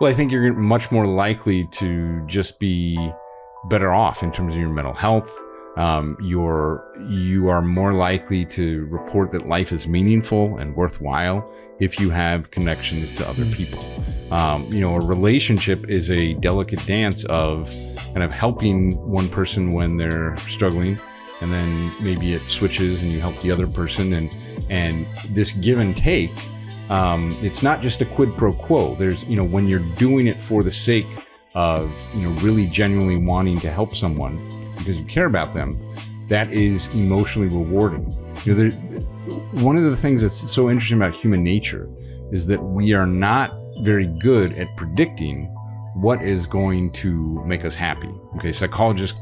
Well, I think you're much more likely to just be better off in terms of your mental health. You are more likely to report that life is meaningful and worthwhile if you have connections to other people. A relationship is a delicate dance of kind of helping one person when they're struggling, and then maybe it switches and you help the other person, and this give and take. It's not just a quid pro quo. There's, when you're doing it for the sake of, really genuinely wanting to help someone because you care about them, that is emotionally rewarding. One of the things that's so interesting about human nature is that we are not very good at predicting what is going to make us happy. Okay, psychologists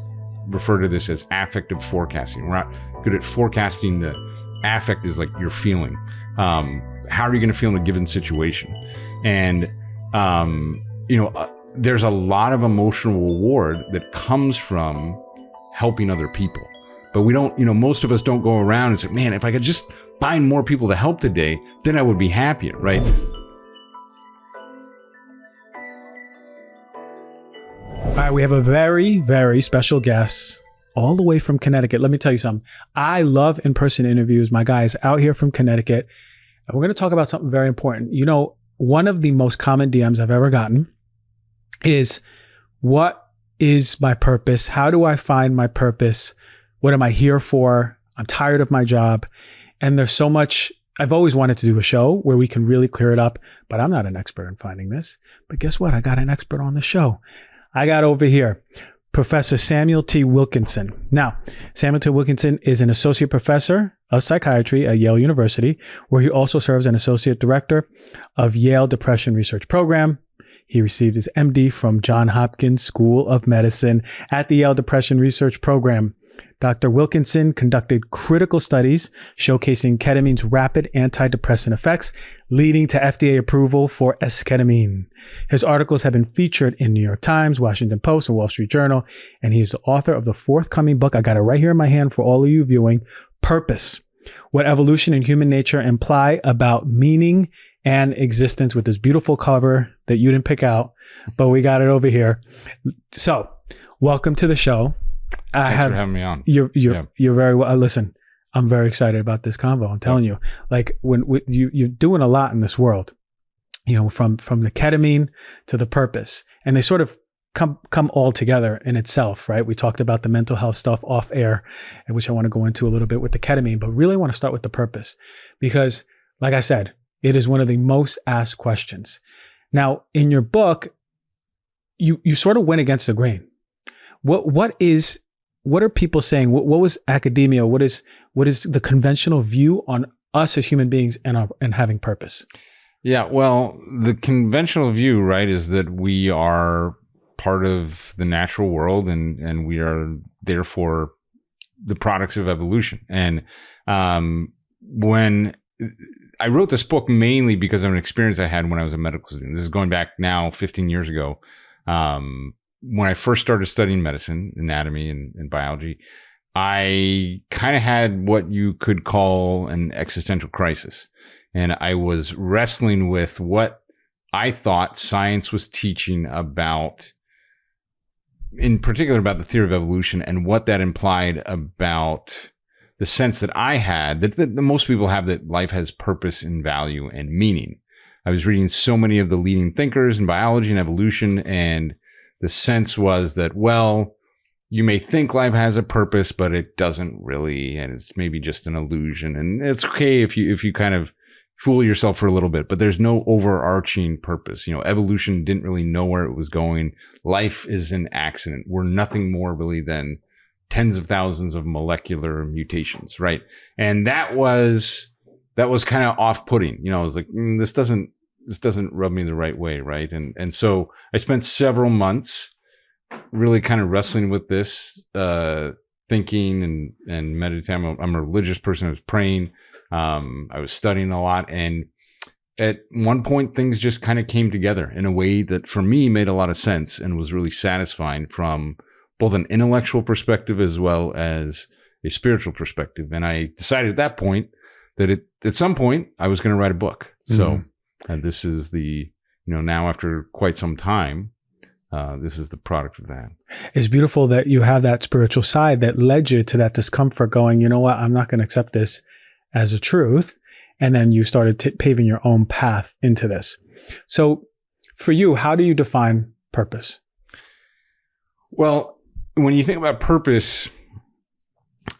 refer to this as affective forecasting. We're not good at forecasting. The affect is like your feeling. How are you going to feel in a given situation? And, there's a lot of emotional reward that comes from helping other people. But we don't, most of us don't go around and say, man, if I could just find more people to help today, then I would be happier, right? All right, we have a very, very special guest all the way from Connecticut. Let me tell you something. I love in-person interviews. My guy is out here from Connecticut. And we're going to talk about something very important. One of the most common DMs I've ever gotten is, what is my purpose? How do I find my purpose? What am I here for? I'm tired of my job. And there's so much. I've always wanted to do a show where we can really clear it up, but I'm not an expert in finding this. But guess what? I got an expert on the show. I got over here Professor Samuel T. Wilkinson. Now, Samuel T. Wilkinson is an associate professor of psychiatry at Yale University, where he also serves as an associate director of Yale Depression Research Program. He received his MD from Johns Hopkins School of Medicine at the Yale Depression Research Program. Dr. Wilkinson conducted critical studies showcasing ketamine's rapid antidepressant effects, leading to FDA approval for esketamine. His articles have been featured in New York Times, Washington Post, and Wall Street Journal, and he is the author of the forthcoming book, I got it right here in my hand for all of you viewing, Purpose: What Evolution and Human Nature Imply About Meaning and Existence, with this beautiful cover that you didn't pick out, but we got it over here. So, welcome to the show. Thanks for having me on. You're very well. Listen, I'm very excited about this convo. I'm telling you, like you're doing a lot in this world, from the ketamine to the purpose, and they sort of come all together in itself, right? We talked about the mental health stuff off air, which I want to go into a little bit with the ketamine, but really I want to start with the purpose because, like I said, it is one of the most asked questions. Now, in your book, you sort of went against the grain. What are people saying? What was academia? What is the conventional view on us as human beings and having purpose? Yeah, well, the conventional view, right, is that we are part of the natural world and we are therefore the products of evolution. And when I wrote this book mainly because of an experience I had when I was a medical student. This is going back now 15 years ago. When I first started studying medicine, anatomy and biology, I kind of had what you could call an existential crisis. And I was wrestling with what I thought science was teaching about, in particular about the theory of evolution and what that implied about the sense that I had, that most people have, that life has purpose and value and meaning. I was reading so many of the leading thinkers in biology and evolution, and the sense was that, well, you may think life has a purpose, but it doesn't really, and it's maybe just an illusion. And it's okay if you kind of fool yourself for a little bit, but there's no overarching purpose. Evolution didn't really know where it was going. Life is an accident. We're nothing more really than tens of thousands of molecular mutations, right? And that was kind of off-putting. I was like, this doesn't rub me the right way, right? And so I spent several months really kind of wrestling with this, thinking and meditating. I'm a religious person. I was praying. I was studying a lot. And at one point, things just kind of came together in a way that for me made a lot of sense and was really satisfying from both an intellectual perspective as well as a spiritual perspective. And I decided at that point that at some point I was going to write a book. So this is the now after quite some time, this is the product of that. It's beautiful that you have that spiritual side that led you to that discomfort going, you know what, I'm not going to accept this as a truth. And then you started paving your own path into this. So for you, how do you define purpose? Well, when you think about purpose,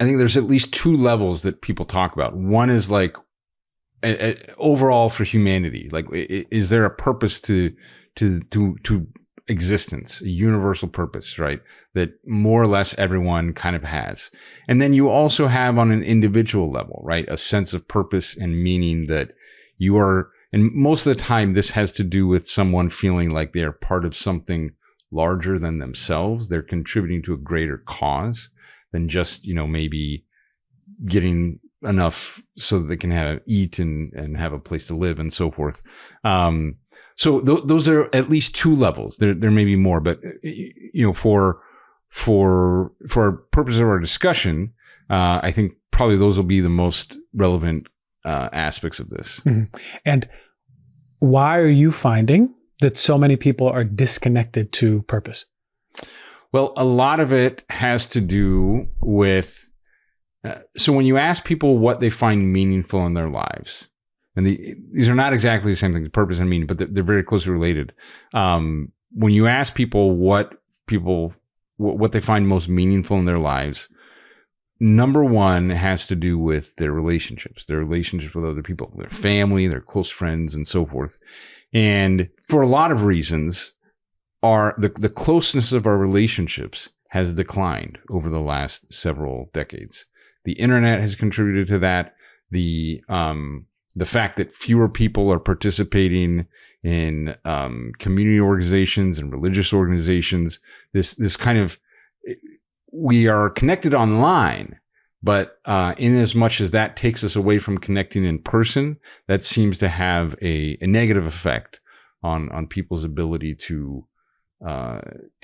I think there's at least two levels that people talk about. One is like overall for humanity, like is there a purpose to existence, a universal purpose, right? That more or less everyone kind of has. And then you also have on an individual level, right? A sense of purpose and meaning that you are, and most of the time this has to do with someone feeling like they are part of something larger than themselves. They're contributing to a greater cause than just, maybe getting enough so that they can eat and have a place to live and so forth. So those are at least two levels. There may be more, but for purposes of our discussion, I think probably those will be the most relevant aspects of this. Mm-hmm. And why are you finding that so many people are disconnected to purpose? Well, a lot of it has to do with, so when you ask people what they find meaningful in their lives, and these are not exactly the same thing, purpose and meaning, but they're very closely related. When you ask people what they find most meaningful in their lives, number one has to do with their relationships with other people, their family, their close friends, and so forth. And for a lot of reasons, the closeness of our relationships has declined over the last several decades. The internet has contributed to that. The fact that fewer people are participating in community organizations and religious organizations, this kind of, we are connected online, but in as much as that takes us away from connecting in person, that seems to have a negative effect on people's ability to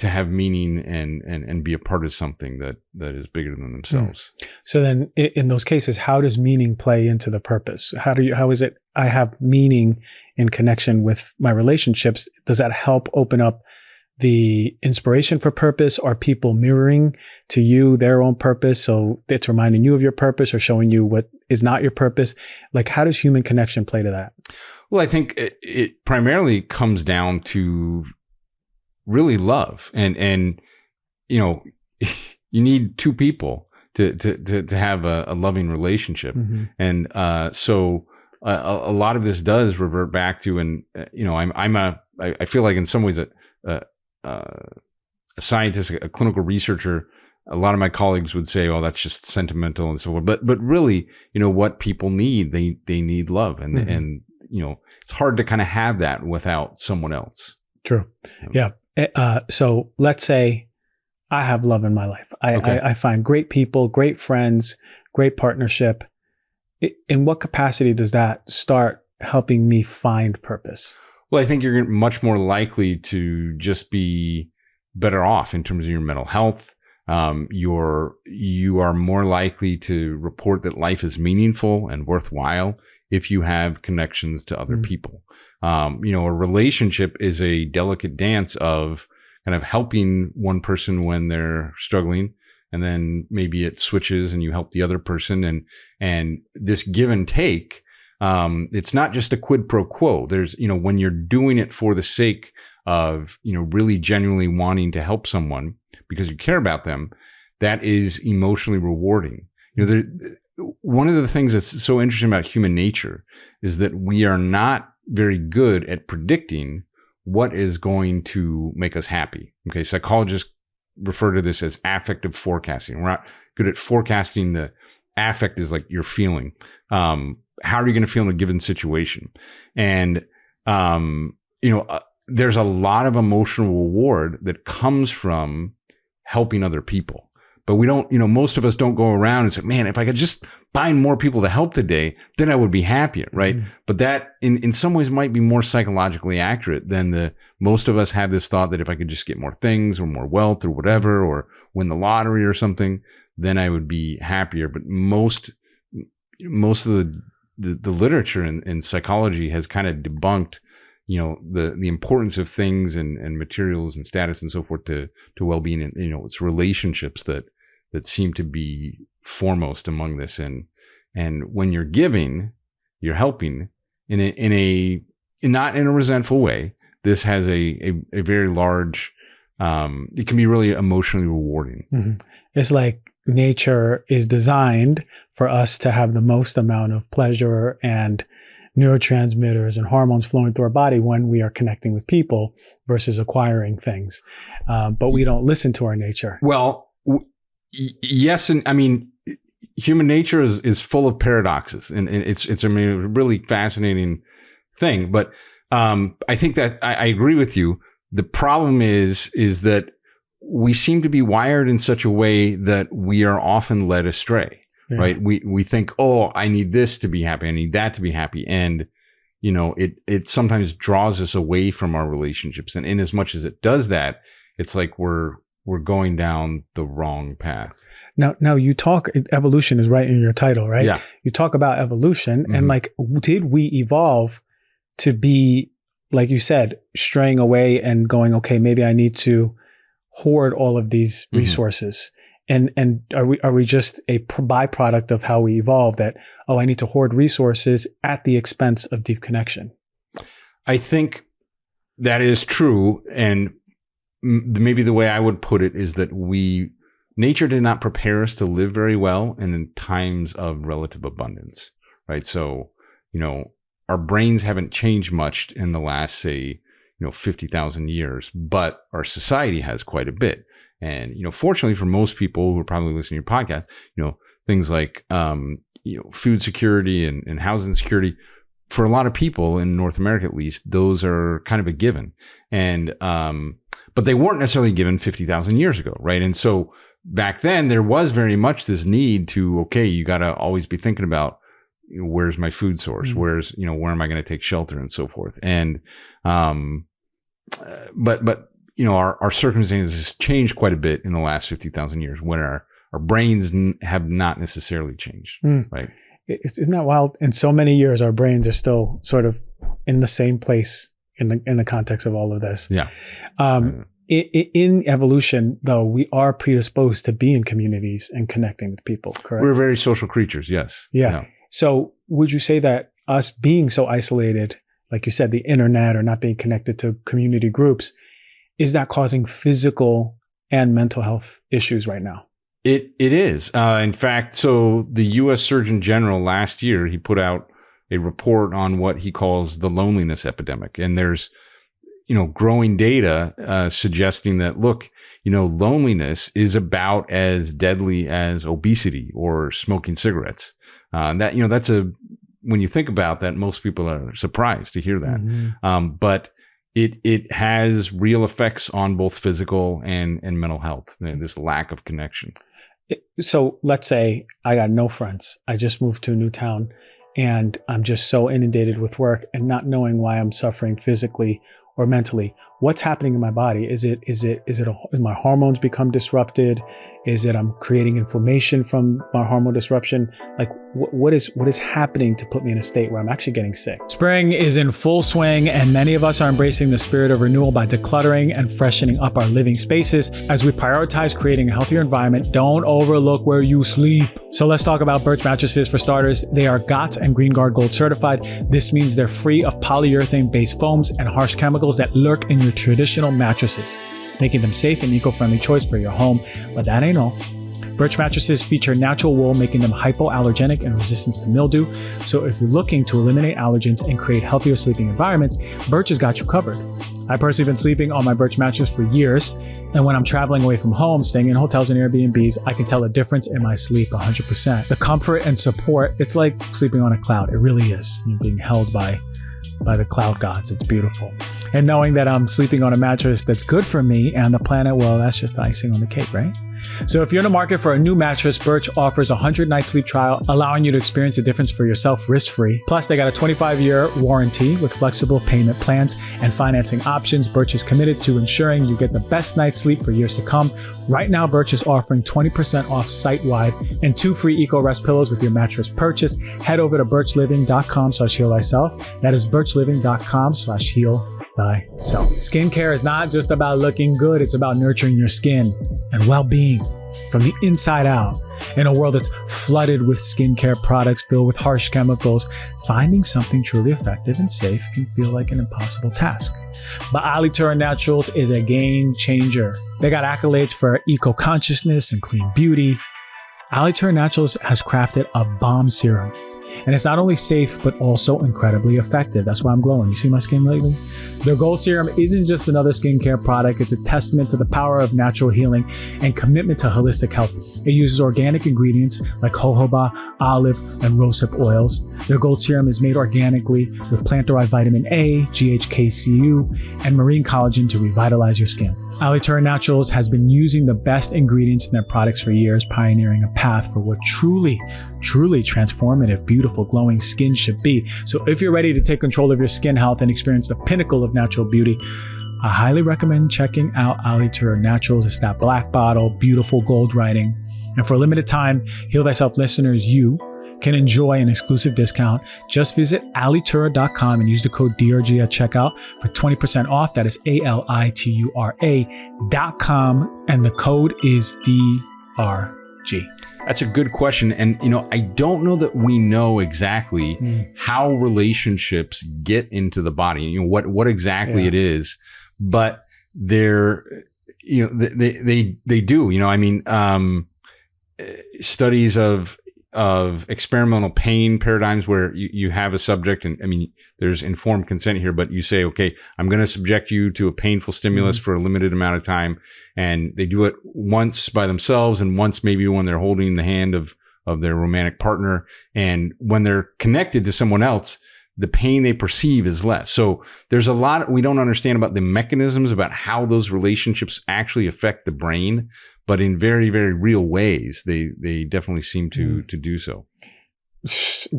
have meaning and be a part of something that is bigger than themselves. So then in those cases, how does meaning play into the purpose? How is it I have meaning in connection with my relationships? Does that help open up the inspiration for purpose? Are people mirroring to you their own purpose? So it's reminding you of your purpose or showing you what is not your purpose? Like, how does human connection play to that? Well, I think it primarily comes down to really love, and you need two people to have a loving relationship. Mm-hmm. And so a lot of this does revert back to, and I feel like in some ways a scientist, a clinical researcher. A lot of my colleagues would say, "Oh, that's just sentimental and so forth." But really, what people need, they need love, and mm-hmm. and it's hard to kind of have that without someone else. True. Yeah. So let's say I have love in my life. I find great people, great friends, great partnership. In what capacity does that start helping me find purpose? Well, I think you're much more likely to just be better off in terms of your mental health. You are more likely to report that life is meaningful and worthwhile if you have connections to other people. A relationship is a delicate dance of kind of helping one person when they're struggling, and then maybe it switches and you help the other person, and this give and take. It's not just a quid pro quo. There's, when you're doing it for the sake of, really genuinely wanting to help someone because you care about them, that is emotionally rewarding. One of the things that's so interesting about human nature is that we are not very good at predicting what is going to make us happy. Okay, psychologists refer to this as affective forecasting. We're not good at forecasting. The affect is like your feeling. How are you going to feel in a given situation? And, there's a lot of emotional reward that comes from helping other people. But we don't, most of us don't go around and say, man, if I could just find more people to help today, then I would be happier, right? Mm-hmm. But that in some ways might be more psychologically accurate than most of us have this thought that if I could just get more things or more wealth or whatever, or win the lottery or something, then I would be happier. But most of the literature in psychology has kind of debunked, the importance of things and materials and status and so forth to well-being, and it's relationships that seem to be foremost among this. And when you're giving, you're helping not in a resentful way. This has a very large, it can be really emotionally rewarding. Mm-hmm. It's like nature is designed for us to have the most amount of pleasure and neurotransmitters and hormones flowing through our body when we are connecting with people versus acquiring things. But we don't listen to our nature. Well, yes. And I mean, human nature is full of paradoxes, and it's a really fascinating thing. But I think that I agree with you. The problem is that we seem to be wired in such a way that we are often led astray, right? We think, oh, I need this to be happy. I need that to be happy. And, it sometimes draws us away from our relationships. And in as much as it does that, it's like we're going down the wrong path. Now you talk, evolution is right in your title, right? Yeah. You talk about evolution, Mm-hmm. and like, did we evolve to be, like you said, straying away and going, okay, maybe I need to hoard all of these resources. And are we just a byproduct of how we evolved, that, I need to hoard resources at the expense of deep connection? I think that is true. And maybe the way I would put it is that nature did not prepare us to live very well in times of relative abundance, right? So, our brains haven't changed much in the last, say, 50,000 years, but our society has quite a bit. And, fortunately for most people who are probably listening to your podcast, things like, food security and housing security, for a lot of people in North America, at least, those are kind of a given. And, but they weren't necessarily given 50,000 years ago, right? And so back then there was very much this need to, okay, you got to always be thinking about, where's my food source? Mm-hmm. Where's, where am I going to take shelter and so forth? And, but our circumstances changed quite a bit in the last 50,000 years when our brains have not necessarily changed, right? Isn't that wild? In so many years, our brains are still sort of in the same place in the context of all of this. Yeah. In evolution, though, we are predisposed to be in communities and connecting with people, correct? We're very social creatures, yes. Yeah. So would you say that us being so isolated, like you said, the internet, or not being connected to community groups, is that causing physical and mental health issues right now? It is. In fact, so the U.S. Surgeon General last year, he put out a report on what he calls the loneliness epidemic. And there's, growing data suggesting that, look, loneliness is about as deadly as obesity or smoking cigarettes. That's when you think about that, most people are surprised to hear that. Mm-hmm. But it has real effects on both physical and mental health, this lack of connection. So let's say I got no friends. I just moved to a new town and I'm just so inundated with work and not knowing why I'm suffering physically or mentally. What's happening in my body? Is my hormones become disrupted? Is it I'm creating inflammation from my hormone disruption? Like what is happening to put me in a state where I'm actually getting sick? Spring is in full swing, and many of us are embracing the spirit of renewal by decluttering and freshening up our living spaces. As we prioritize creating a healthier environment, don't overlook where you sleep. So let's talk about Birch mattresses. For starters, they are GOTS and GreenGuard Gold certified. This means they're free of polyurethane-based foams and harsh chemicals that lurk in your traditional mattresses, making them safe and eco-friendly choice for your home. But that ain't all. Birch mattresses feature natural wool, making them hypoallergenic and resistant to mildew. So if you're looking to eliminate allergens and create healthier sleeping environments, Birch has got you covered. I personally have been sleeping on my Birch mattress for years. And when I'm traveling away from home, staying in hotels and Airbnbs, I can tell a difference in my sleep 100%. The comfort and support, it's like sleeping on a cloud. It really is. You're being held by the cloud gods. It's beautiful. And knowing that I'm sleeping on a mattress that's good for me and the planet, well, that's just icing on the cake, right? So if you're in the market for a new mattress, Birch offers a 100-night sleep trial, allowing you to experience a difference for yourself risk-free. Plus, they got a 25-year warranty with flexible payment plans and financing options. Birch is committed to ensuring you get the best night's sleep for years to come. Right now, Birch is offering 20% off site-wide and 2 free Eco-Rest pillows with your mattress purchase. Head over to birchliving.com/heal-thyself. That is birchliving.com/heal thyself. Skincare is not just about looking good, it's about nurturing your skin and well-being from the inside out. In a world that's flooded with skincare products filled with harsh chemicals, finding something truly effective and safe can feel like an impossible task. But Alitura Naturals is a game changer. They got accolades for eco-consciousness and clean beauty. Alitura Naturals has crafted a bomb serum. And it's not only safe, but also incredibly effective. That's why I'm glowing. You see my skin lately? Their Gold Serum isn't just another skincare product. It's a testament to the power of natural healing and commitment to holistic health. It uses organic ingredients like jojoba, olive, and rosehip oils. Their Gold Serum is made organically with plant-derived vitamin A, GHKCU, and marine collagen to revitalize your skin. Alitura Naturals has been using the best ingredients in their products for years, pioneering a path for what truly transformative, beautiful, glowing skin should be. So if you're ready to take control of your skin health and experience the pinnacle of natural beauty, I highly recommend checking out Alitura Naturals. It's that black bottle, beautiful gold writing. And for a limited time, Heal Thyself listeners, you can enjoy an exclusive discount. Just visit alitura.com and use the code DRG at checkout for 20% off. That is ALITURA.com, and the code is DRG. That's a good question. And, I don't know that we know exactly how relationships get into the body, what exactly it is, but they're, they do, studies of experimental pain paradigms where you have a subject and there's informed consent here, but you say, okay, I'm going to subject you to a painful stimulus for a limited amount of time. And they do it once by themselves and once maybe when they're holding the hand of their romantic partner. And when they're connected to someone else, the pain they perceive is less. So there's a lot we don't understand about the mechanisms about how those relationships actually affect the brain. But in very, very real ways, they definitely seem to do so.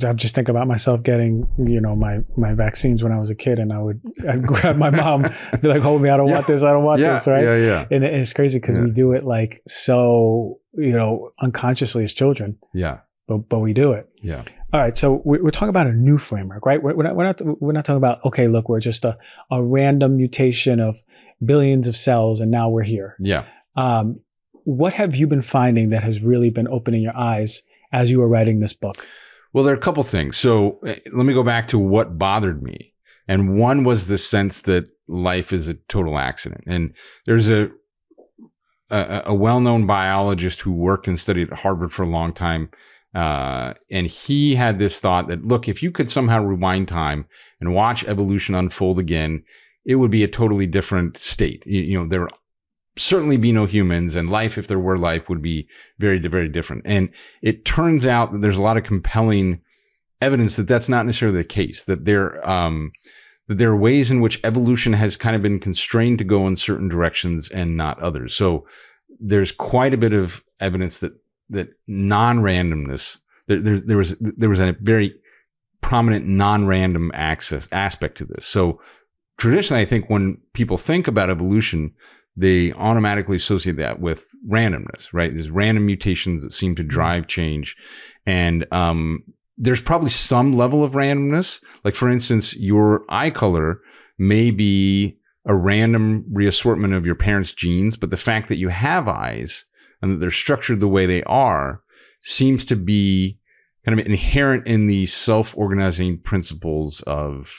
I'm just thinking about myself getting, my vaccines when I was a kid, and I'd grab my mom, be like, "Hold me, I don't want this, I don't want this," right? Yeah. And it's crazy because we do it like so, unconsciously as children. Yeah. But we do it. Yeah. All right. So we're talking about a new framework, right? We're not talking about, okay, look, we're just a random mutation of billions of cells, and now we're here. Yeah. What have you been finding that has really been opening your eyes as you were writing this book? Well, there are a couple things. So let me go back to what bothered me. And one was the sense that life is a total accident. And there's a well-known biologist who worked and studied at Harvard for a long time. And he had this thought that, look, if you could somehow rewind time and watch evolution unfold again, it would be a totally different state. There certainly be no humans, and life, if there were life, would be very, very different. And it turns out that there's a lot of compelling evidence that that's not necessarily the case, that there are ways in which evolution has kind of been constrained to go in certain directions and not others. So there's quite a bit of evidence that non-randomness, there was a very prominent non-random aspect to this. So traditionally, I think when people think about evolution, they automatically associate that with randomness, right? There's random mutations that seem to drive change. And there's probably some level of randomness. Like, for instance, your eye color may be a random reassortment of your parents' genes, but the fact that you have eyes and that they're structured the way they are seems to be kind of inherent in the self-organizing principles of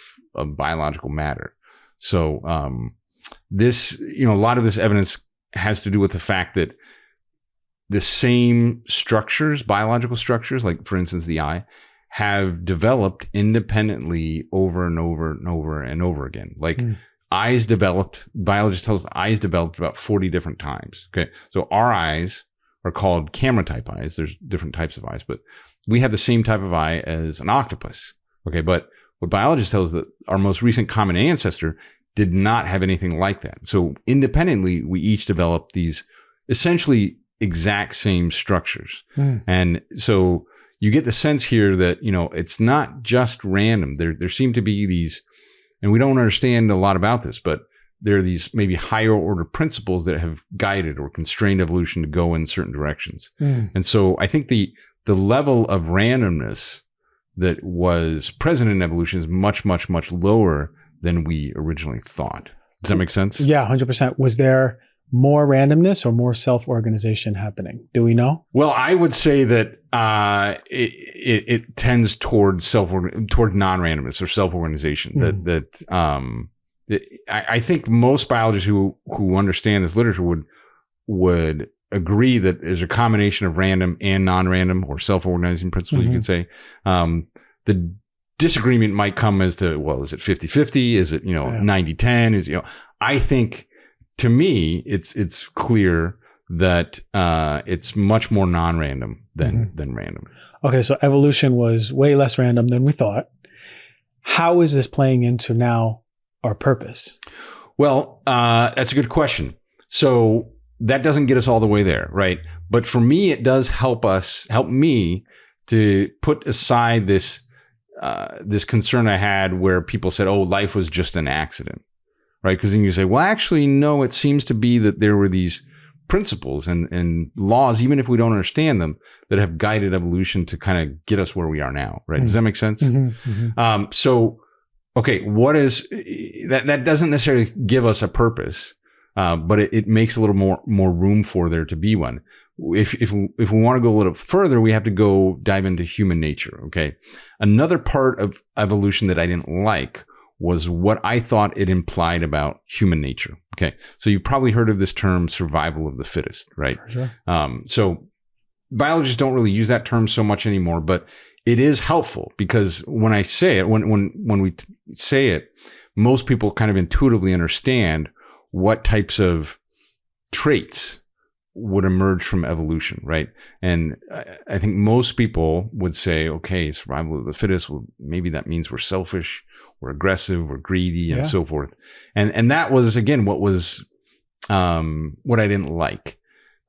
biological matter. So, this, a lot of this evidence has to do with the fact that the same structures, biological structures, like for instance, the eye, have developed independently over and over and over and over again. Like eyes developed, biologists tell us eyes developed about 40 different times. Okay. So our eyes are called camera type eyes. There's different types of eyes, but we have the same type of eye as an octopus. Okay. But what biologists tell us that our most recent common ancestor did not have anything like that. So independently, we each developed these essentially exact same structures. And so you get the sense here that, it's not just random. There seem to be these, and we don't understand a lot about this, but there are these maybe higher order principles that have guided or constrained evolution to go in certain directions. And so I think the level of randomness that was present in evolution is much, much, much lower than we originally thought. Does that make sense? Yeah, 100%. Was there more randomness or more self-organization happening? Do we know? Well, I would say that it tends toward non-randomness or self-organization. I think most biologists who understand this literature would agree that there's a combination of random and non-random or self-organizing principles, you could say. The disagreement might come as to, well, is it 50-50? Is it, 90-10? I think, to me, it's clear that it's much more non-random than random. Okay, so evolution was way less random than we thought. How is this playing into now our purpose? Well, that's a good question. So that doesn't get us all the way there, right? But for me, it does help me to put aside this concern I had where people said, oh, life was just an accident, right? Because then you say, well, actually, no, it seems to be that there were these principles and laws, even if we don't understand them, that have guided evolution to kind of get us where we are now, right? Does that make sense? So, okay, what is that doesn't necessarily give us a purpose, but it makes a little more room for there to be one. If we want to go a little further, we have to dive into human nature. Okay. Another part of evolution that I didn't like was what I thought it implied about human nature. Okay. So you've probably heard of this term survival of the fittest, right? Sure. So biologists don't really use that term so much anymore, but it is helpful because when I say it, when we say it, most people kind of intuitively understand what types of traits would emerge from evolution, right? And I think most people would say, okay, survival of the fittest, well, maybe that means we're selfish, we're aggressive, we're greedy, and so forth. And that was, again, what I didn't like.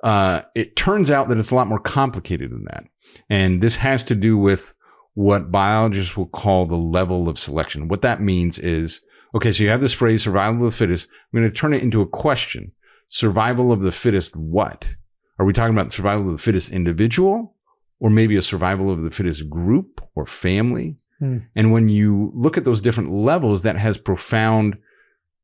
It turns out that it's a lot more complicated than that. And this has to do with what biologists will call the level of selection. What that means is, okay, so you have this phrase, survival of the fittest. I'm going to turn it into a question. Survival of the fittest what? Are we talking about survival of the fittest individual, or maybe a survival of the fittest group or family? And when you look at those different levels, that has profound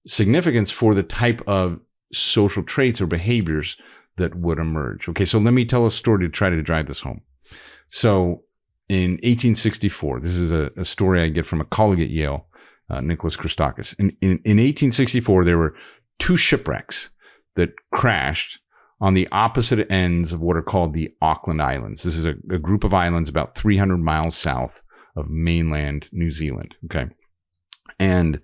significance for the type of social traits or behaviors that would emerge. Okay, so let me tell a story to try to drive this home. So in 1864, this is a story I get from a colleague at Yale, Nicholas Christakis. In 1864, there were two shipwrecks that crashed on the opposite ends of what are called the Auckland Islands. This is a group of islands about 300 miles south of mainland New Zealand. Okay. And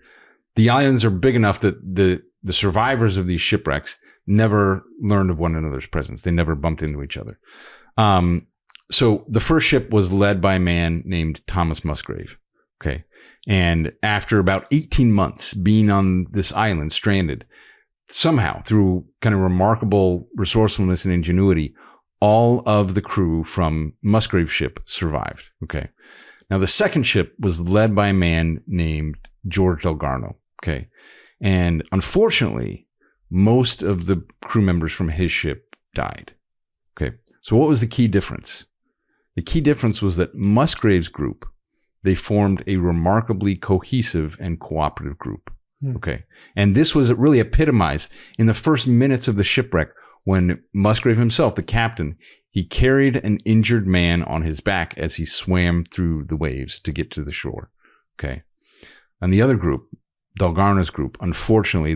the islands are big enough that the survivors of these shipwrecks never learned of one another's presence. They never bumped into each other. So the first ship was led by a man named Thomas Musgrave. Okay. And after about 18 months being on this island, stranded, somehow through kind of remarkable resourcefulness and ingenuity, all of the crew from Musgrave's ship survived. Okay. Now, the second ship was led by a man named George Delgarno. Okay. And unfortunately, most of the crew members from his ship died. Okay. So what was the key difference? The key difference was that Musgrave's group, they formed a remarkably cohesive and cooperative group. Okay. And this was really epitomized in the first minutes of the shipwreck when Musgrave himself, the captain, he carried an injured man on his back as he swam through the waves to get to the shore. Okay. And the other group, Delgarno's group, unfortunately,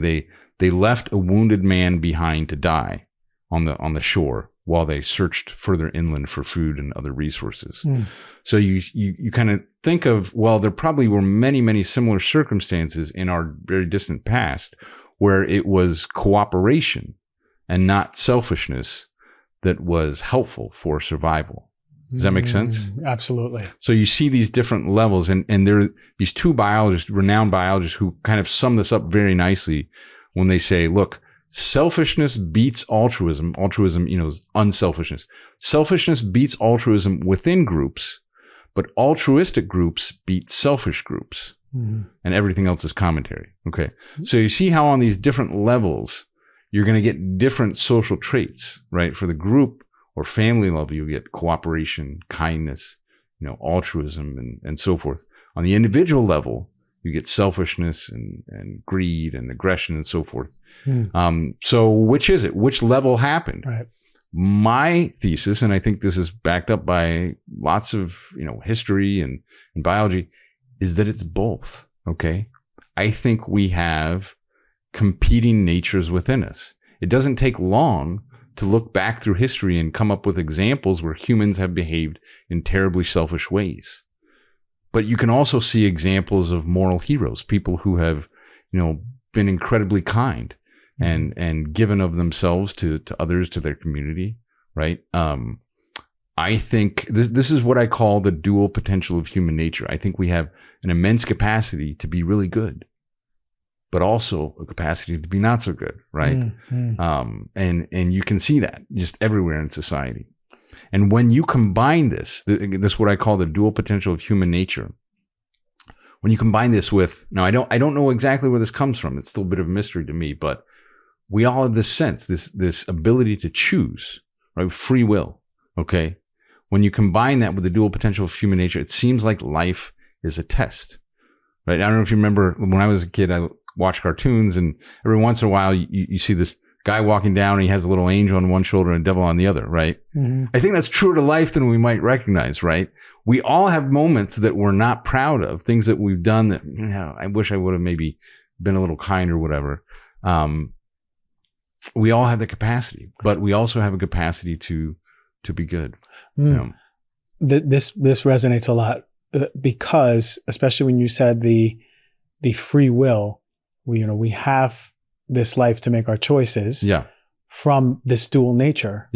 they left a wounded man behind to die on the shore while they searched further inland for food and other resources. So you kind of think of, well, there probably were many, many similar circumstances in our very distant past where it was cooperation and not selfishness that was helpful for survival. Does that make sense? Absolutely. So you see these different levels, and there are these two biologists, renowned biologists, who kind of sum this up very nicely when they say, look, selfishness beats altruism. Altruism, is unselfishness. Selfishness beats altruism within groups, but altruistic groups beat selfish groups. And everything else is commentary. Okay. So you see how on these different levels, you're going to get different social traits, right? For the group or family level, you get cooperation, kindness, altruism, and so forth. On the individual level, you get selfishness and greed and aggression and so forth. So which is it? Which level happened? Right. My thesis, and I think this is backed up by lots of, history and biology, is that it's both. Okay. I think we have competing natures within us. It doesn't take long to look back through history and come up with examples where humans have behaved in terribly selfish ways. But you can also see examples of moral heroes, people who have, been incredibly kind and given of themselves to others, to their community, right? I think this is what I call the dual potential of human nature. I think we have an immense capacity to be really good, but also a capacity to be not so good, right? And you can see that just everywhere in society. And when you combine this is what I call the dual potential of human nature. When you combine this with, now I don't know exactly where this comes from. It's still a bit of a mystery to me, but we all have this sense, this ability to choose, right? Free will. Okay. When you combine that with the dual potential of human nature, it seems like life is a test, right? I don't know if you remember when I was a kid, I watched cartoons, and every once in a while you see this guy walking down and he has a little angel on one shoulder and a devil on the other, right? I think that's truer to life than we might recognize, right? We all have moments that we're not proud of, things that we've done that, I wish I would have maybe been a little kinder or whatever. We all have the capacity, but we also have a capacity to be good. This resonates a lot because, especially when you said the free will, we have this life to make our choices. From this dual nature.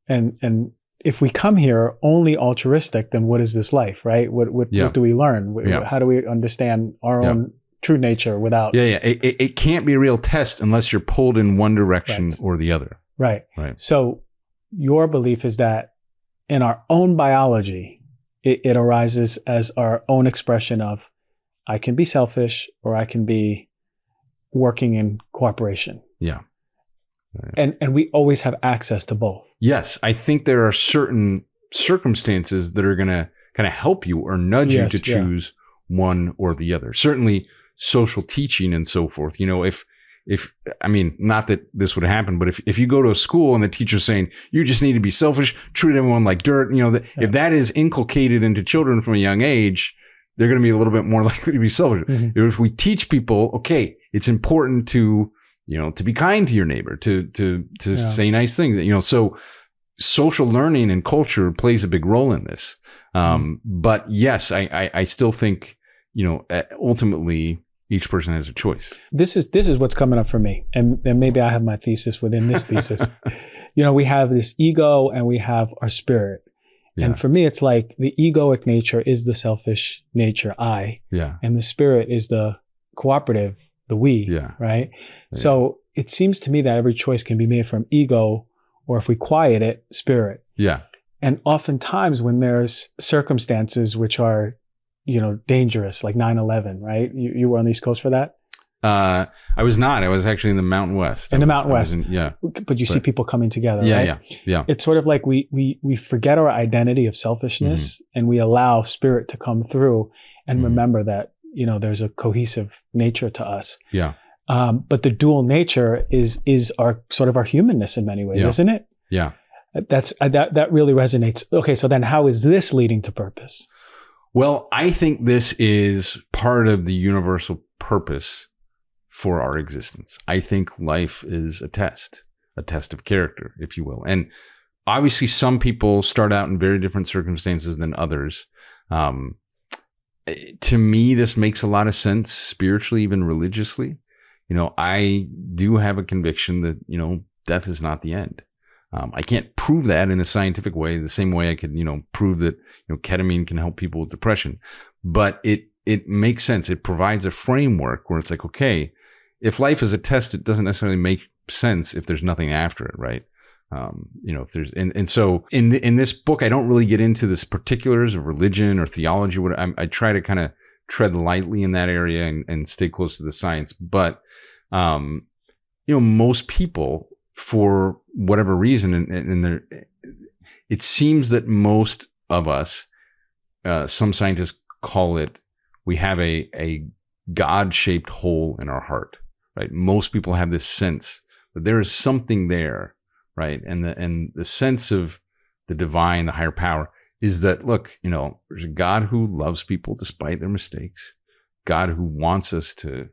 And if we come here only altruistic, then what is this life, right? What do we learn? How do we understand our own true nature without? It can't be a real test unless you're pulled in one direction or the other. Right. So your belief is that in our own biology, it arises as our own expression of, I can be selfish or I can be working in cooperation. And we always have access to both. Yes. I think there are certain circumstances that are going to kind of help you or nudge you to choose one or the other. Certainly social teaching and so forth. If I mean, not that this would happen, but if you go to a school and the teacher's saying, you just need to be selfish, treat everyone like dirt, if that is inculcated into children from a young age, they're going to be a little bit more likely to be selfish. If we teach people, okay, it's important to be kind to your neighbor, to say nice things, so social learning and culture plays a big role in this. But yes, I still think, ultimately each person has a choice. This is what's coming up for me. And maybe I have my thesis within this thesis. We have this ego and we have our spirit. And for me, it's like the egoic nature is the selfish nature, I. And the spirit is the cooperative, the we, right? So it seems to me that every choice can be made from ego, or if we quiet it, spirit. And oftentimes when there's circumstances which are, dangerous, like 9/11, right? You were on the East Coast for that? I was not. I was actually in the Mountain West. In the Mountain West. But you see people coming together, right? It's sort of like we forget our identity of selfishness and we allow spirit to come through and remember that, there's a cohesive nature to us. But the dual nature is our sort of our humanness in many ways, isn't it? That really resonates. Okay, so then how is this leading to purpose? Well, I think this is part of the universal purpose for our existence. I think life is a test of character, if you will. And obviously some people start out in very different circumstances than others. To me, this makes a lot of sense spiritually, even religiously. I do have a conviction that, death is not the end. I can't prove that in a scientific way, the same way I could, prove that, ketamine can help people with depression. But it makes sense. It provides a framework where it's like, okay, if life is a test, it doesn't necessarily make sense if there's nothing after it, right? If there's, and so in this book, I don't really get into the particulars of religion or theology. I try to kind of tread lightly in that area and stay close to the science. But, most people, for whatever reason, it seems that most of us, some scientists call it, we have a God-shaped hole in our heart, right? Most people have this sense that there is something there, right? And the sense of the divine, the higher power, is that, look, there's a God who loves people despite their mistakes, God who wants us to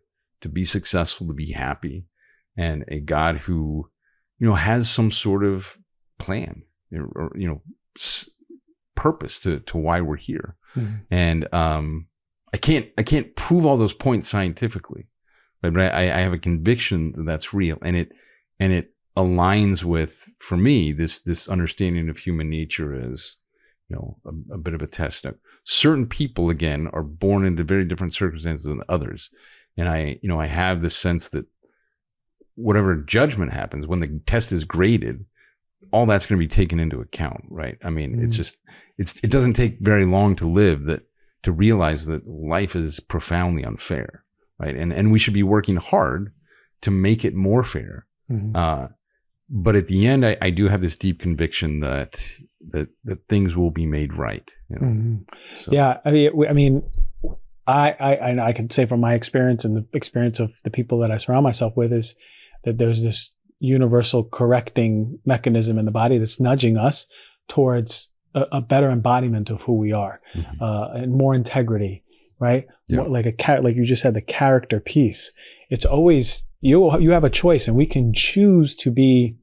be successful, to be happy, and a God who, has some sort of plan or purpose to why we're here. Mm-hmm. And I can't prove all those points scientifically, but I have a conviction that that's real, and it aligns with, for me, this understanding of human nature as a bit of a test. Now, certain people, again, are born into very different circumstances than others, and I have this sense that whatever judgment happens when the test is graded, all that's going to be taken into account, right? I mean, it doesn't take very long to live to realize that life is profoundly unfair, right? And we should be working hard to make it more fair. Mm-hmm. But at the end, I do have this deep conviction that things will be made right. Mm-hmm. So. Yeah, I mean, I can say from my experience and the experience of the people that I surround myself with is that there's this universal correcting mechanism in the body that's nudging us towards a better embodiment of who we are, mm-hmm. And more integrity, right? Yeah. More like you just said, the character piece. It's always you have a choice, and we can choose to be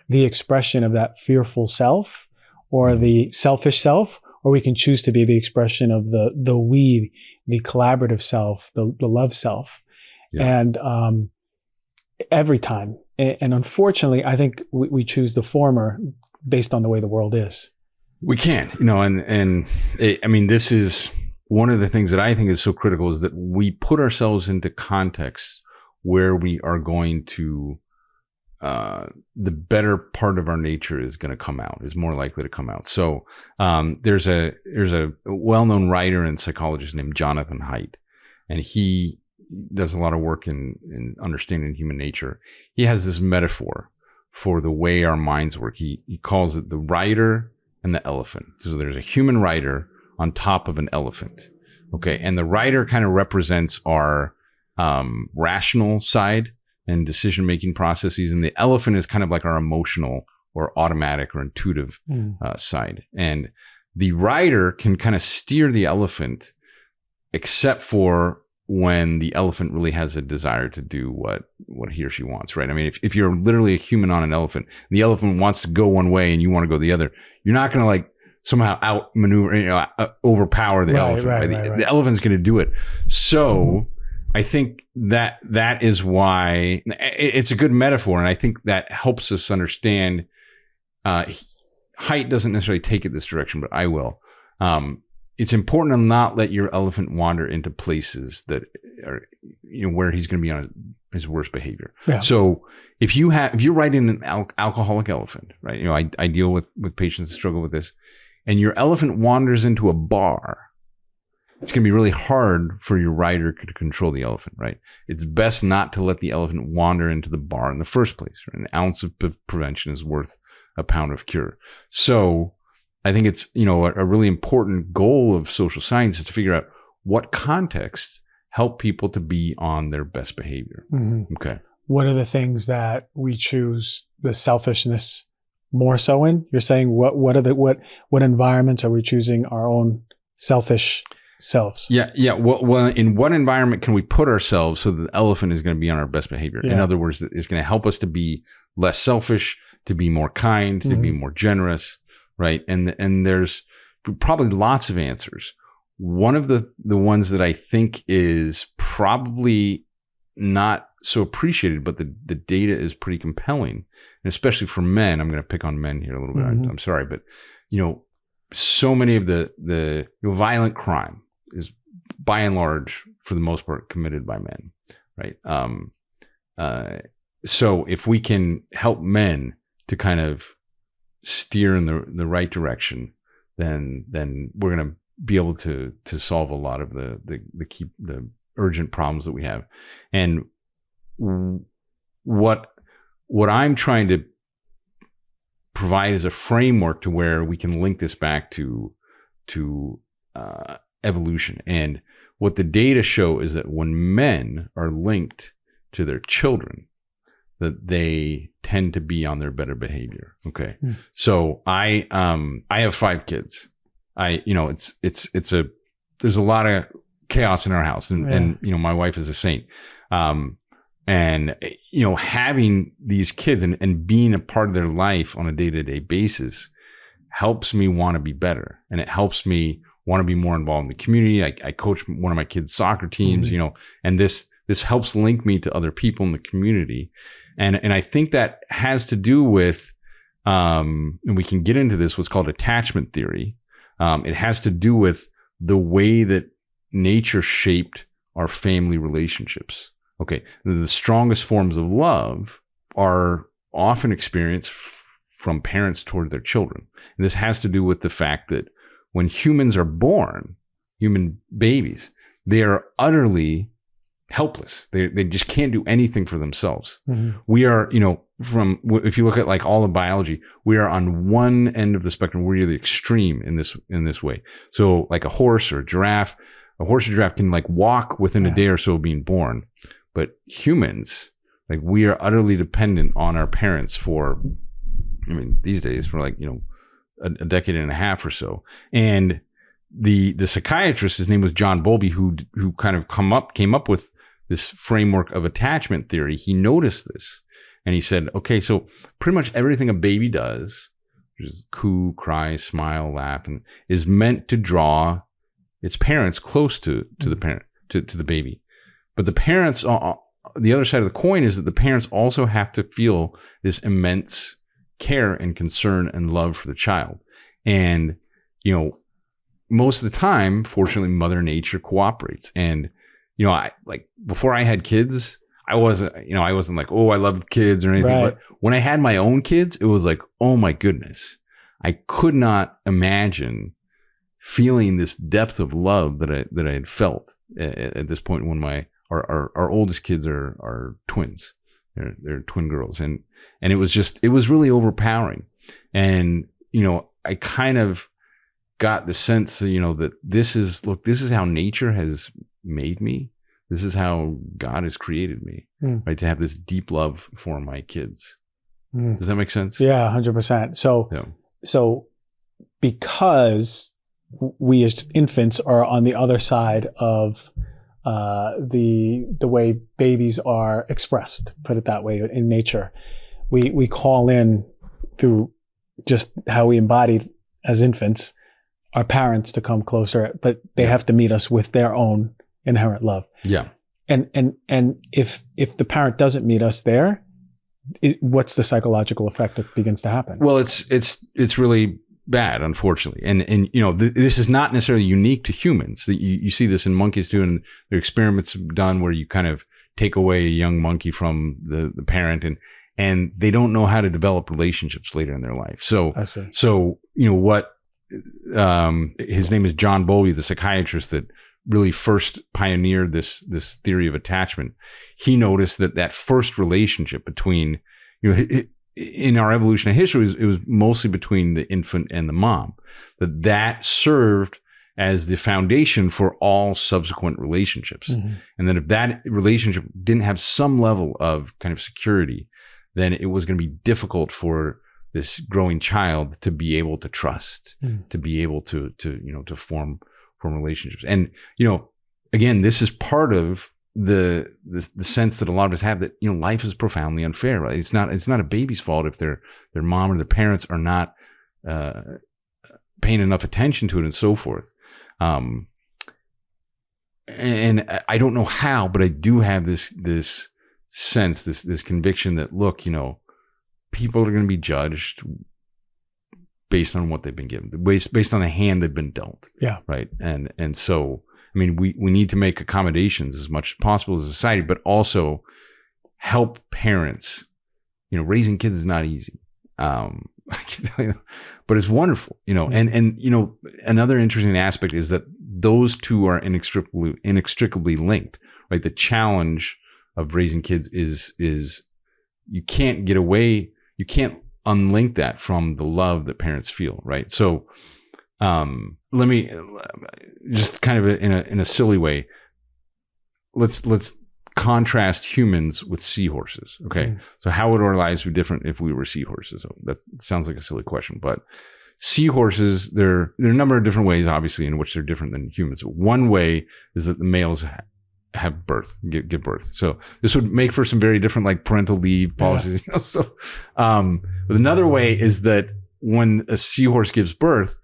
the expression of that fearful self or mm-hmm. the selfish self, or we can choose to be the expression of the collaborative self, the love self. Yeah. And every time, and unfortunately, I think we choose the former based on the way the world is. We can, this is one of the things that I think is so critical, is that we put ourselves into contexts where we are going to, the better part of our nature is going to come out, is more likely to come out. So there's a well-known writer and psychologist named Jonathan Haidt, and he does a lot of work in understanding human nature. He has this metaphor for the way our minds work. He calls it the rider and the elephant. So there's a human rider on top of an elephant. Okay. And the rider kind of represents our rational side and decision-making processes. And the elephant is kind of like our emotional or automatic or intuitive side. And the rider can kind of steer the elephant, except for when the elephant really has a desire to do what he or she wants, right? I mean, if you're literally a human on an elephant, the elephant wants to go one way and you want to go the other, you're not going to like somehow outmaneuver, overpower the elephant. Right? The elephant's going to do it. So I think that is why it's a good metaphor. And I think that helps us understand, Haidt doesn't necessarily take it this direction, but I will. It's important to not let your elephant wander into places that are, where he's going to be on his worst behavior. Yeah. So if you're riding an alcoholic elephant, right? I deal with patients that struggle with this, and your elephant wanders into a bar, it's going to be really hard for your rider to control the elephant, right? It's best not to let the elephant wander into the bar in the first place. Right? An ounce of prevention is worth a pound of cure. So I think it's, a really important goal of social science is to figure out what contexts help people to be on their best behavior. Mm-hmm. Okay. What are the things that we choose the selfishness more so in? You're saying what environments are we choosing our own selfish selves? Yeah. Well, in what environment can we put ourselves so that the elephant is going to be on our best behavior? Yeah. In other words, it's going to help us to be less selfish, to be more kind, to be more generous. Right. And there's probably lots of answers. One of the ones that I think is probably not so appreciated, but the data is pretty compelling. And especially for men, I'm going to pick on men here a little bit. Mm-hmm. I'm sorry, but so many of the violent crime is by and large, for the most part, committed by men. Right. so if we can help men to kind of steer in the right direction, then we're going to be able to solve a lot of the urgent problems that we have. And what I'm trying to provide is a framework to where we can link this back to evolution. And what the data show is that when men are linked to their children, that they tend to be on their better behavior. Okay. So I have 5 kids. There's a lot of chaos in our house, and my wife is a saint. And having these kids and being a part of their life on a day-to-day basis helps me want to be better. And it helps me want to be more involved in the community. I coach one of my kids' soccer teams, and this helps link me to other people in the community. And I think that has to do with, and we can get into this, what's called attachment theory. It has to do with the way that nature shaped our family relationships. Okay. The strongest forms of love are often experienced from parents toward their children. And this has to do with the fact that when humans are born, human babies, they are utterly helpless. They just can't do anything for themselves. We are, if you look at like all of biology, we are on one end of the spectrum. We're the extreme in this way. So like a horse or a giraffe can like walk within a day or so of being born. But humans, like we are utterly dependent on our parents for, these days for like, a decade and a half or so. And the psychiatrist, his name was John Bowlby, who kind of came up with this framework of attachment theory. He noticed this and he said, okay, so pretty much everything a baby does, which is coo, cry, smile, laugh, and is meant to draw its parents close to the parent, to the baby. But the parents, the other side of the coin is that the parents also have to feel this immense care and concern and love for the child. And, most of the time, fortunately, Mother Nature cooperates. And, before I had kids, I wasn't like, oh, I love kids or anything. Right. But when I had my own kids, it was like, oh my goodness, I could not imagine feeling this depth of love that I had felt at this point when our oldest kids are twins. They're twin girls. And it was really overpowering. And, I kind of got the sense, that this is how nature has made me. This is how God has created me, right? To have this deep love for my kids. Does that make sense? Yeah, 100%. So because we as infants are on the other side of the way babies are expressed, put it that way, in nature, we call in through just how we embodied as infants our parents to come closer, but they have to meet us with their own inherent love. Yeah. And if the parent doesn't meet us there, what's the psychological effect that begins to happen? Well, it's really bad, unfortunately. And this is not necessarily unique to humans. You see this in monkeys too, and there are experiments done where you kind of take away a young monkey from the parent, and they don't know how to develop relationships later in their life. So what his name is John Bowlby, the psychiatrist that really first pioneered this theory of attachment. He noticed that first relationship between, in our evolutionary history, it was mostly between the infant and the mom, that served as the foundation for all subsequent relationships. And then if that relationship didn't have some level of kind of security, then it was going to be difficult for this growing child to be able to trust, to be able to form relationships. And, again, this is part of the sense that a lot of us have that, life is profoundly unfair, right? It's not a baby's fault if their mom or their parents are not paying enough attention to it and so forth. And I don't know how, but I do have this sense, this conviction that, look, people are going to be judged based on what they've been given, based on the hand they've been dealt. Yeah. Right. And so, we need to make accommodations as much as possible as a society, but also help parents. Raising kids is not easy. I can tell you, but it's wonderful, and another interesting aspect is that those two are inextricably linked, right? The challenge of raising kids is you can't get away, you can't unlink that from the love that parents feel, right? So, let me just kind of in a silly way, let's contrast humans with seahorses. Okay. So how would our lives be different if we were seahorses? So that sounds like a silly question, but seahorses, there are a number of different ways, obviously, in which they're different than humans. One way is that the males have birth, give birth. So this would make for some very different, like, parental leave policies. So, but another way is that when a seahorse gives birth,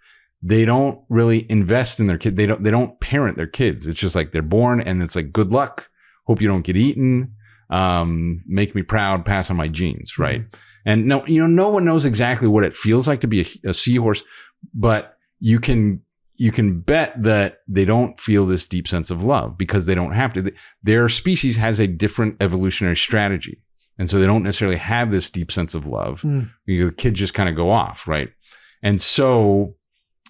they don't really invest in their kid. They don't parent their kids. It's just like they're born and it's like, good luck. Hope you don't get eaten. Make me proud. Pass on my genes, right? And no one knows exactly what it feels like to be a seahorse, but you can bet that they don't feel this deep sense of love because they don't have to. Their species has a different evolutionary strategy, and so they don't necessarily have this deep sense of love. The kids just kind of go off, right? And so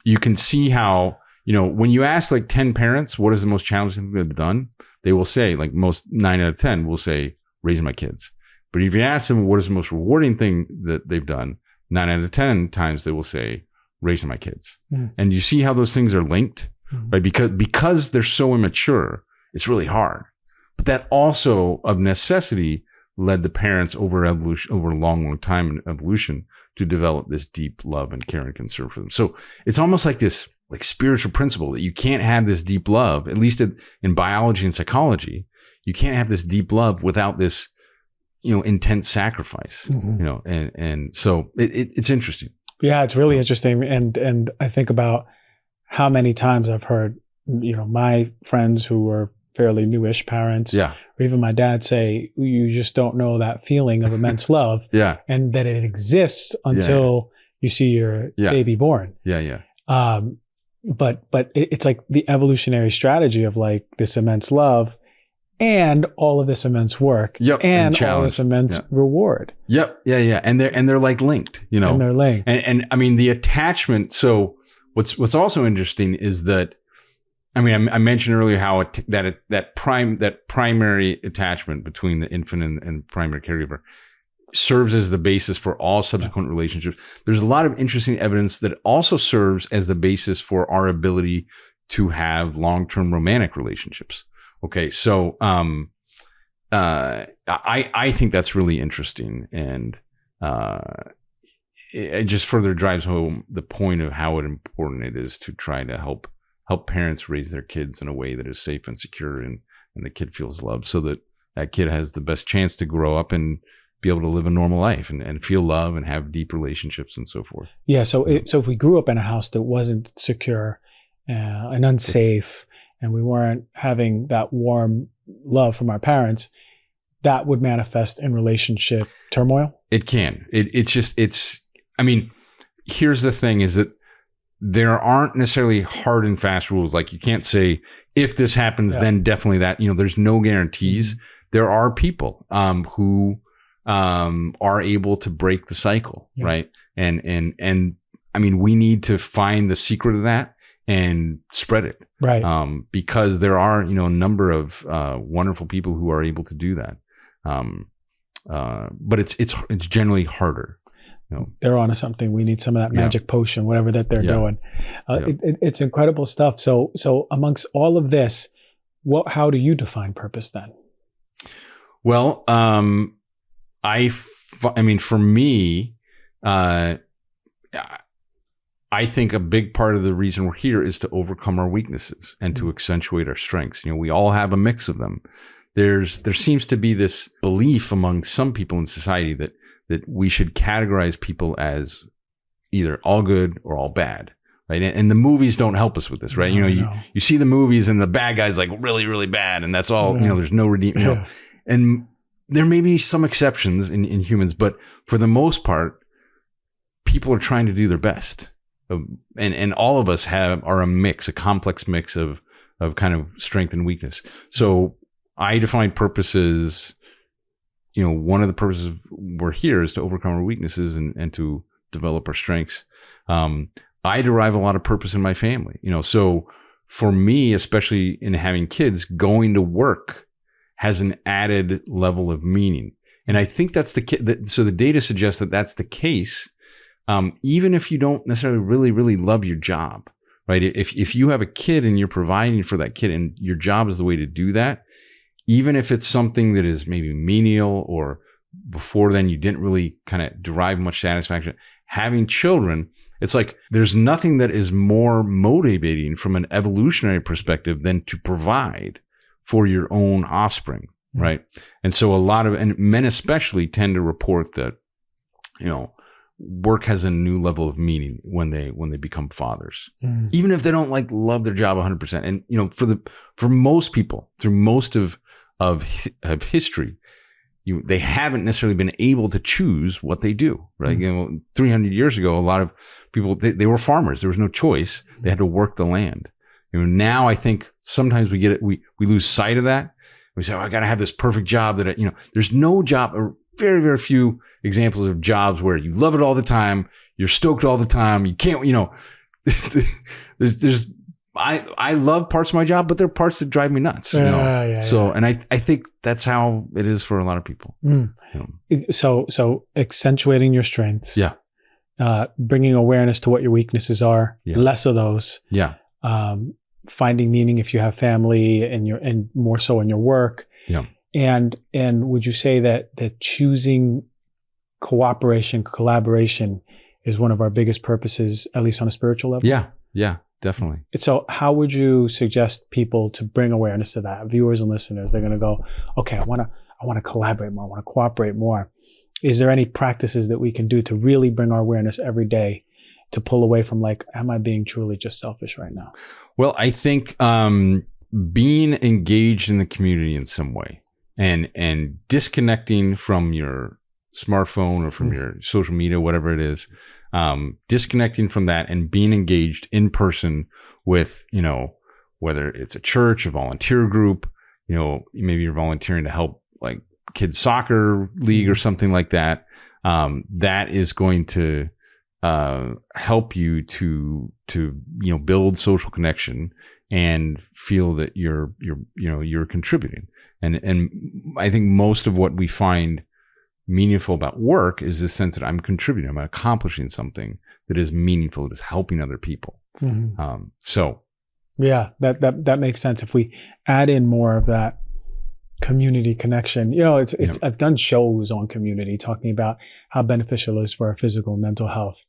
you can see how, when you ask like 10 parents, what is the most challenging thing they've done? They will say, like, most 9 out of 10 will say, raising my kids. But if you ask them what is the most rewarding thing that they've done, 9 out of 10 times they will say, raising my kids. And you see how those things are linked, right? Because they're so immature, it's really hard. But that also, of necessity, led the parents over a long time in evolution to develop this deep love and care and concern for them. So it's almost like this, like, spiritual principle that you can't have this deep love, at least in biology and psychology, you can't have this deep love without this, intense sacrifice, and so it's interesting. Yeah, it's really interesting. And I think about how many times I've heard, my friends who were fairly newish parents, or even my dad say, you just don't know that feeling of immense love, and that it exists until you see your baby born. But it's like the evolutionary strategy of, like, this immense love and all of this immense work and all this immense reward. And they're like linked, And they're linked. And I mean, the attachment. So what's also interesting is that, I mean, I mentioned earlier how that primary attachment between the infant and primary caregiver serves as the basis for all subsequent relationships. There's a lot of interesting evidence that it also serves as the basis for our ability to have long-term romantic relationships. Okay, so I think that's really interesting, and it just further drives home the point of how important it is to try to help parents raise their kids in a way that is safe and secure, and the kid feels loved, so that kid has the best chance to grow up and be able to live a normal life and feel love and have deep relationships and so forth. Yeah. So if we grew up in a house that wasn't secure and unsafe, and we weren't having that warm love from our parents, that would manifest in relationship turmoil. It can. I mean, here's the thing is that there aren't necessarily hard and fast rules. Like, you can't say, if this happens, then definitely that, there's no guarantees. There are people who are able to break the cycle, right? And I mean, we need to find the secret of that and spread it, right? Because there are, a number of wonderful people who are able to do that. But it's generally harder. They're onto something. We need some of that magic potion, whatever that they're doing. It's incredible stuff. So amongst all of this, how do you define purpose then? Well, I mean, for me, I think a big part of the reason we're here is to overcome our weaknesses and to accentuate our strengths. We all have a mix of them. There seems to be this belief among some people in society that we should categorize people as either all good or all bad, right? And the movies don't help us with this, right? You see the movies and the bad guy's like really, really bad, and that's all. There's no redeem. And there may be some exceptions in humans, but for the most part, people are trying to do their best. And all of us are a complex mix of kind of strength and weakness. So I define purpose as one of the purposes we're here is to overcome our weaknesses and to develop our strengths. I derive a lot of purpose in my family, so for me, especially in having kids, going to work has an added level of meaning. And I think that's so the data suggests that that's the case, even if you don't necessarily really, really love your job, right? If you have a kid and you're providing for that kid and your job is the way to do that, even if it's something that is maybe menial or before then you didn't really kind of derive much satisfaction, having children, it's like there's nothing that is more motivating from an evolutionary perspective than to provide for your own offspring, right? And so and men especially tend to report that, work has a new level of meaning when they become fathers, even if they don't love their job 100%. And for most people through most of history, they haven't necessarily been able to choose what they do, right? 300 years ago, a lot of people, they were farmers. There was no choice. They had to work the land. Now I think sometimes we lose sight of that. We say, I got to have this perfect job that, there's no job, or very, very few examples of jobs where you love it all the time. You're stoked all the time. You can't, I love parts of my job, but there are parts that drive me nuts. And I think that's how it is for a lot of people. So accentuating your strengths. Yeah. Bringing awareness to what your weaknesses are. Yeah. Less of those. Yeah. Finding meaning if you have family and more so in your work. Yeah. And would you say that choosing cooperation, collaboration is one of our biggest purposes, at least on a spiritual level? Yeah. Yeah. Definitely. So how would you suggest people to bring awareness to that? Viewers and listeners, they're going to go, okay, I want to collaborate more. I want to cooperate more. Is there any practices that we can do to really bring our awareness every day to pull away from am I being truly just selfish right now? Well, I think being engaged in the community in some way and disconnecting from your smartphone or from your social media, whatever it is, disconnecting from that and being engaged in person with, whether it's a church, a volunteer group, maybe you're volunteering to help kids soccer league or something like that. That is going to help you to build social connection and feel that you're contributing. And I think most of what we find meaningful about work is this sense that I'm contributing, I'm accomplishing something that is meaningful, that is helping other people. Yeah, that makes sense. If we add in more of that community connection, I've done shows on community talking about how beneficial it is for our physical and mental health.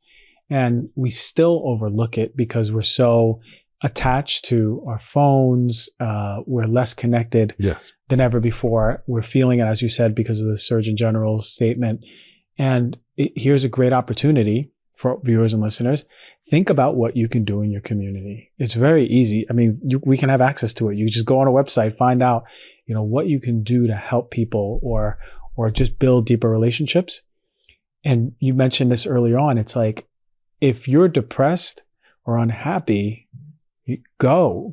And we still overlook it because we're so attached to our phones. We're less connected than ever before. We're feeling it, as you said, because of the Surgeon General's statement. And here's a great opportunity for viewers and listeners. Think about what you can do in your community. It's very easy. I mean, we can have access to it. You just go on a website, find out, what you can do to help people or just build deeper relationships. And you mentioned this earlier on. It's like, if you're depressed or unhappy, go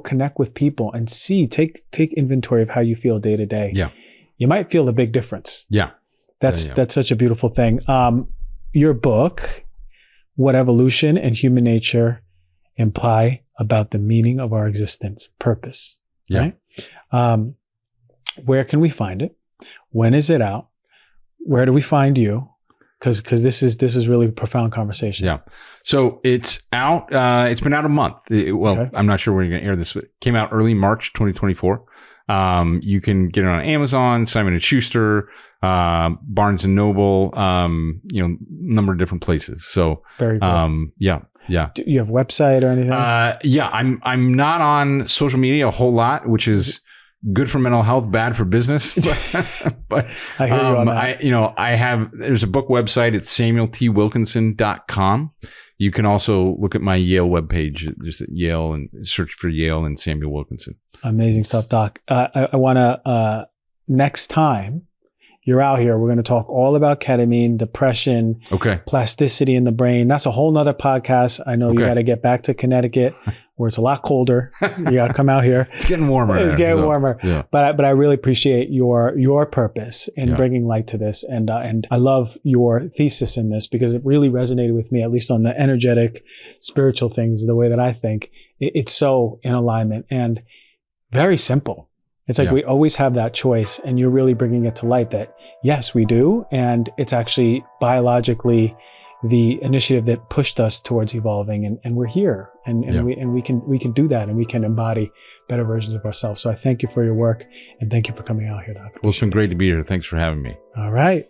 connect with people and take inventory of how you feel day to day. Yeah. You might feel a big difference. Yeah. That's such a beautiful thing. Your book, What Evolution and Human Nature Imply About the Meaning of Our Existence, Purpose. Yeah. Right? Where can we find it? When is it out? Where do we find you? Because this is really a profound conversation. Yeah. So it's out. It's been out a month. Okay. I'm not sure when you're going to air this. But it came out early March 2024. You can get it on Amazon, Simon & Schuster, Barnes & Noble, number of different places. So very cool. Yeah. Do you have a website or anything? Yeah. I'm not on social media a whole lot, which is good for mental health, bad for business. But I hear you on that. There's a book website. It's samueltwilkinson.com. You can also look at my Yale webpage, just at Yale, and search for Yale and Samuel Wilkinson. Amazing stuff, Doc. I want to, next time you're out here, we're going to talk all about ketamine, depression, plasticity in the brain. That's a whole nother podcast. I know you got to get back to Connecticut. where it's a lot colder. You got to come out here. It's getting warmer. It's there, getting warmer. Yeah. But I really appreciate your purpose in bringing light to this. And I love your thesis in this because it really resonated with me, at least on the energetic, spiritual things, the way that I think. It's so in alignment and very simple. It's like we always have that choice, and you're really bringing it to light that yes, we do. And it's actually biologically the initiative that pushed us towards evolving, and we're here, and we can do that, and we can embody better versions of ourselves. So I thank you for your work, and thank you for coming out here, Dr. Well, it's been great to be here. Thanks for having me. All right.